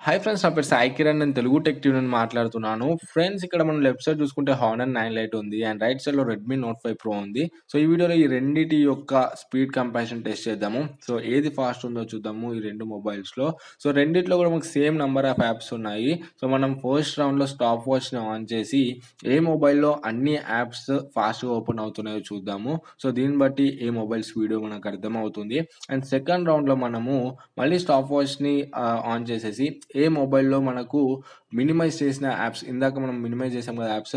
Hi friends, నా పేరు సాయి కిరణ్. నేను తెలుగు టెక్ టీవీ నుండి మాట్లాడుతున్నాను. ఫ్రెండ్స్, ఇక్కడ మనం లెఫ్ట్ సైడ్ చూసుకుంటే హానర్ 9 లైట్ ఉంది అండ్ రైట్ సైడ్‌లో రెడ్మీ నోట్ 5 ప్రో ఉంది. సో, ఈ వీడియోలో ఈ రెండిటి యొక్క స్పీడ్ కంపారిజన్ టెస్ట్ చేద్దాము. సో, ఏది ఫాస్ట్ ఉందో చూద్దాము ఈ 2 మొబైల్స్‌లో. సో, రెండిట్లో కూడా మనకు సేమ్ నంబర్ ఆఫ్ యాప్స్ ఉన్నాయి. సో, మనం ఫస్ట్ రౌండ్‌లో స్టాప్ వాచ్‌ని ఆన్ చేసి ఏ మొబైల్‌లో అన్ని యాప్స్ ఫాస్ట్‌గా ఓపెన్ అవుతున్నాయో చూద్దాము. సో, దీన్ని బట్టి ఏ మొబైల్ స్పీడో మనకు అర్థమవుతుంది. అండ్ సెకండ్ రౌండ్‌లో మనము మళ్ళీ స్టాప్ వాచ్‌ని ఆన్ చేసేసి ఏ మొబైల్‌లో మనకు మినిమైజ్ చేసిన యాప్స్, ఇందాక మనం మినిమైజ్ చేసాం కదా యాప్స్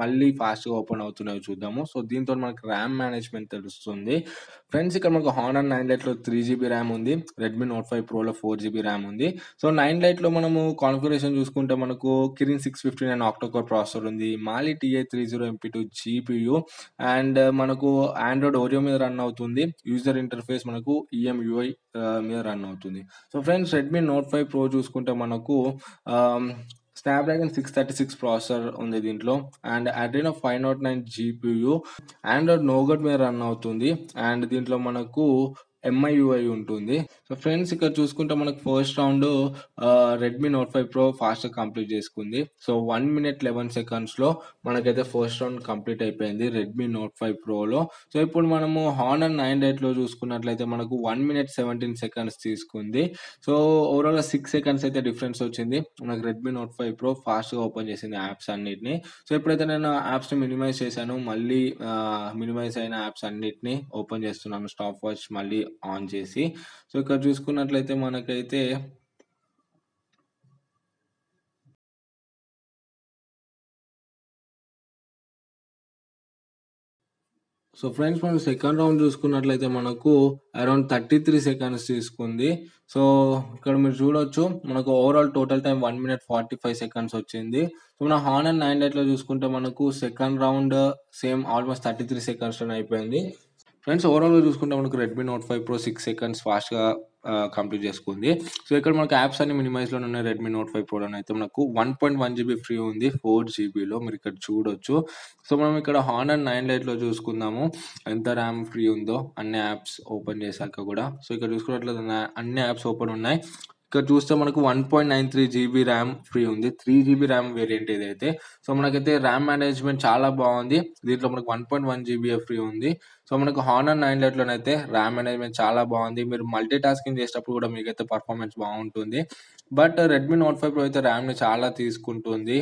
మళ్ళీ ఫాస్ట్‌గా ఓపెన్ అవుతున్నాయో చూద్దాము. సో, దీంతోని మనకు ర్యామ్ మేనేజ్‌మెంట్ తెలుస్తుంది. ఫ్రెండ్స్, ఇక్కడ మనకు హానర్ 9 లైట్‌లో 3 జీబీ ర్యామ్ ఉంది. రెడ్మీ నోట్ 5 ప్రోలో 4 జీబీ ర్యామ్ ఉంది. సో, 9 లైట్‌లో మనము కాన్ఫిగరేషన్ చూసుకుంటే మనకు కిరిన్ 659 ఆక్టో కోర్ ప్రాసెసర్ ఉంది. మాలి టీ30 ఎంపీ2 జీపీయూ అండ్ మనకు ఆండ్రాయిడ్ ఓరియో మీద రన్ అవుతుంది. యూజర్ ఇంటర్ఫేస్ మనకు ఈఎంయూఐ మీద రన్ అవుతుంది. So, friends, Redmi note 5 pro చూసుకుంటే మనకు ఆహ్, స్నాప్‌డ్రాగన్ 636 ప్రాసెసర్ ఉంది దీంట్లో. అండ్ అడ్రెనో 509 జీపీయూ ఆండ్రాయిడ్ నోగట్ మీద రన్ అవుతుంది. అండ్ దీంట్లో మనకు ఎంఐయూఐ ఉంటుంది. సో, ఫ్రెండ్స్, ఇక్కడ చూసుకుంటే మనకు first round Redmi note 5 pro ఫాస్ట్‌గా కంప్లీట్ చేసుకుంది. సో, 1 మినిట్ 11 సెకండ్స్‌లో మనకైతే ఫస్ట్ రౌండ్ కంప్లీట్ అయిపోయింది రెడ్మీ నోట్ 5 ప్రోలో. సో, ఇప్పుడు మనము హానర్ 9 లైట్‌లో చూసుకున్నట్లయితే మనకు 1 మినిట్ 17 సెకండ్స్ తీసుకుంది. సో, ఓవరాల్‌గా 6 సెకండ్స్ అయితే డిఫరెన్స్ వచ్చింది. మనకు రెడ్మీ నోట్ 5 ప్రో ఫాస్ట్‌గా ఓపెన్ చేసింది యాప్స్ అన్నిటిని. సో, ఎప్పుడైతే నేను యాప్స్‌ని మినిమైజ్ చేశానో మళ్ళీ మినిమైజ్ అయిన యాప్స్ అన్నిటిని ఓపెన్ చేస్తున్నాను స్టాప్ వాచ్ మళ్ళీ ఆన్ చేసి. సో, ఇక్కడ చూసుకున్నట్లయితే మనకైతే సో, ఫ్రెండ్స్, మనం సెకండ్ రౌండ్ చూసుకున్నట్లయితే మనకు అరౌండ్ 33 సెకండ్స్ తీసుకుంది. సో, ఇక్కడ మీరు చూడొచ్చు మనకు overall total time 1 minute 45 seconds వచ్చింది. సో, మన హానర్ 9 లైట్‌లో చూసుకుంటే మనకు సెకండ్ రౌండ్ సేమ్ ఆల్‌మోస్ట్ 33 సెకండ్స్‌లోనే అయిపోయింది. ఫ్రెండ్స్, ఓవరాల్‌గా చూసుకుంటే మనకు రెడ్మీ నోట్ 5 ప్రో 6 సెకండ్స్ ఫాస్ట్‌గా కంప్లీట్ చేసుకుంది. సో, ఇక్కడ మనకు యాప్స్ అన్ని మినిమైజ్‌లోనే ఉన్నాయి. రెడ్మీ నోట్ 5 ప్రోలోనైతే మనకు 1.1 జీబీ ఫ్రీ ఉంది 4 జీబీలో మీరు ఇక్కడ చూడొచ్చు. సో, మనం ఇక్కడ హానర్ 9 లైట్‌లో చూసుకుందాము ఎంత ర్యామ్ ఫ్రీ ఉందో అన్ని యాప్స్ ఓపెన్ చేశాక కూడా. సో, ఇక్కడ చూసుకున్నట్లయితే అన్ని యాప్స్ ఓపెన్ ఉన్నాయి. ఇక్కడ చూస్తే మనకు 1.93 జీబీ ర్యామ్ ఫ్రీ ఉంది. 3 జీబీ ర్యామ్ వేరియంట్ ఇదైతే. సో, మనకైతే ర్యామ్ మేనేజ్‌మెంట్ చాలా బాగుంది. దీంట్లో మనకు 1.1 జీబీయే ఫ్రీ ఉంది. సో, మనకు హానర్ 9 లైట్‌లోనైతే ర్యామ్ మేనేజ్‌మెంట్ చాలా బాగుంది. మీరు మల్టీ టాస్కింగ్ చేసేటప్పుడు కూడా మీకైతే పర్ఫార్మెన్స్ బాగుంటుంది. బట్ రెడ్మీ నోట్ 5 ప్రో అయితే ర్యామ్‌ని చాలా తీసుకుంటుంది.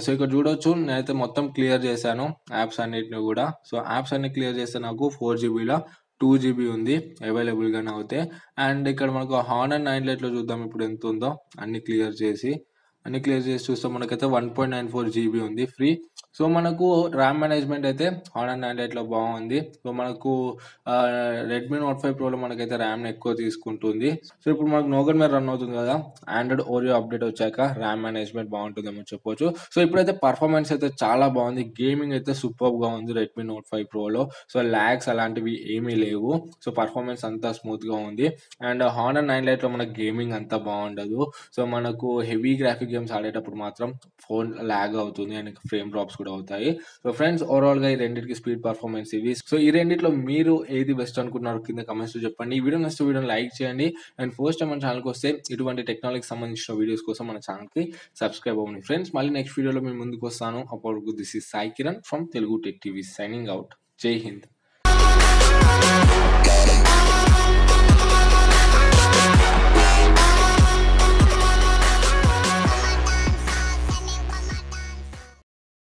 సో, ఇక్కడ చూడొచ్చు నేనైతే మొత్తం క్లియర్ చేశాను యాప్స్ అన్నిటిని కూడా. సో, యాప్స్ అన్ని క్లియర్ చేస్తే నాకు 4 జీబీలో 2 జీబీ ఉంది అవైలబుల్‌గానే అవుతే. అండ్ ఇక్కడ మనకు హానర్ 9 లైట్‌లో చూద్దాం ఇప్పుడు ఎంతుందో అన్ని క్లియర్ చేసి చూస్తే మనకైతే 1.94 జీబీ ఉంది ఫ్రీ. సో, మనకు ర్యామ్ మేనేజ్‌మెంట్ అయితే హానర్ 9 లైట్‌లో బాగుంది. సో, మనకు రెడ్మీ నోట్ 5 ప్రోలో మనకైతే ర్యామ్‌ని ఎక్కువ తీసుకుంటుంది. సో, ఇప్పుడు మనకు నోగన్ మీద రన్ అవుతుంది కదా! ఆండ్రాయిడ్ ఓరియో అప్డేట్ వచ్చాక ర్యామ్ మేనేజ్‌మెంట్ బాగుంటుందేమో చెప్పొచ్చు. సో, ఇప్పుడైతే పర్ఫార్మెన్స్ అయితే చాలా బాగుంది. గేమింగ్ అయితే సూపర్బ్‌గా ఉంది రెడ్మీ నోట్ 5 ప్రోలో. సో, లాగ్స్ అలాంటివి ఏమీ లేవు. సో, పర్ఫార్మెన్స్ అంతా స్మూత్‌గా ఉంది. అండ్ హానర్ 9 లైట్‌లో మనకు గేమింగ్ అంత బాగుండదు. సో, మనకు హెవీ గ్రాఫిక్ గేమ్స్ ఆడేటప్పుడు మాత్రం ఫోన్ లాగ్ అవుతుంది అండ్ ఫ్రేమ్ డ్రాప్స్ కూడా అవుతాయి. సో, ఫ్రెండ్స్, ఓవరాల్‌గా ఈ రెండిటికి స్పీడ్ పర్ఫార్మెన్స్ ఇవి. సో, ఈ రెండిట్లో మీరు ఏది బెస్ట్ అనుకుంటున్నారో కింద కామెంట్స్‌లో చెప్పండి. ఈ వీడియో నచ్చితే వీడియోని లైక్ చేయండి. అండ్ ఫస్ట్ టైమ్ మన ఛానల్‌కి వస్తే ఇటువంటి టెక్నాలజీకి సంబంధించిన వీడియోస్ కోసం మన ఛానల్‌కి సబ్స్క్రైబ్ అవ్వండి. ఫ్రెండ్స్, మళ్ళీ నెక్స్ట్ వీడియోలో మీ ముందుకు వస్తాను. అప్పటి వరకు this is Sai Kiran from Telugu tech TV signing out. జై హింద్.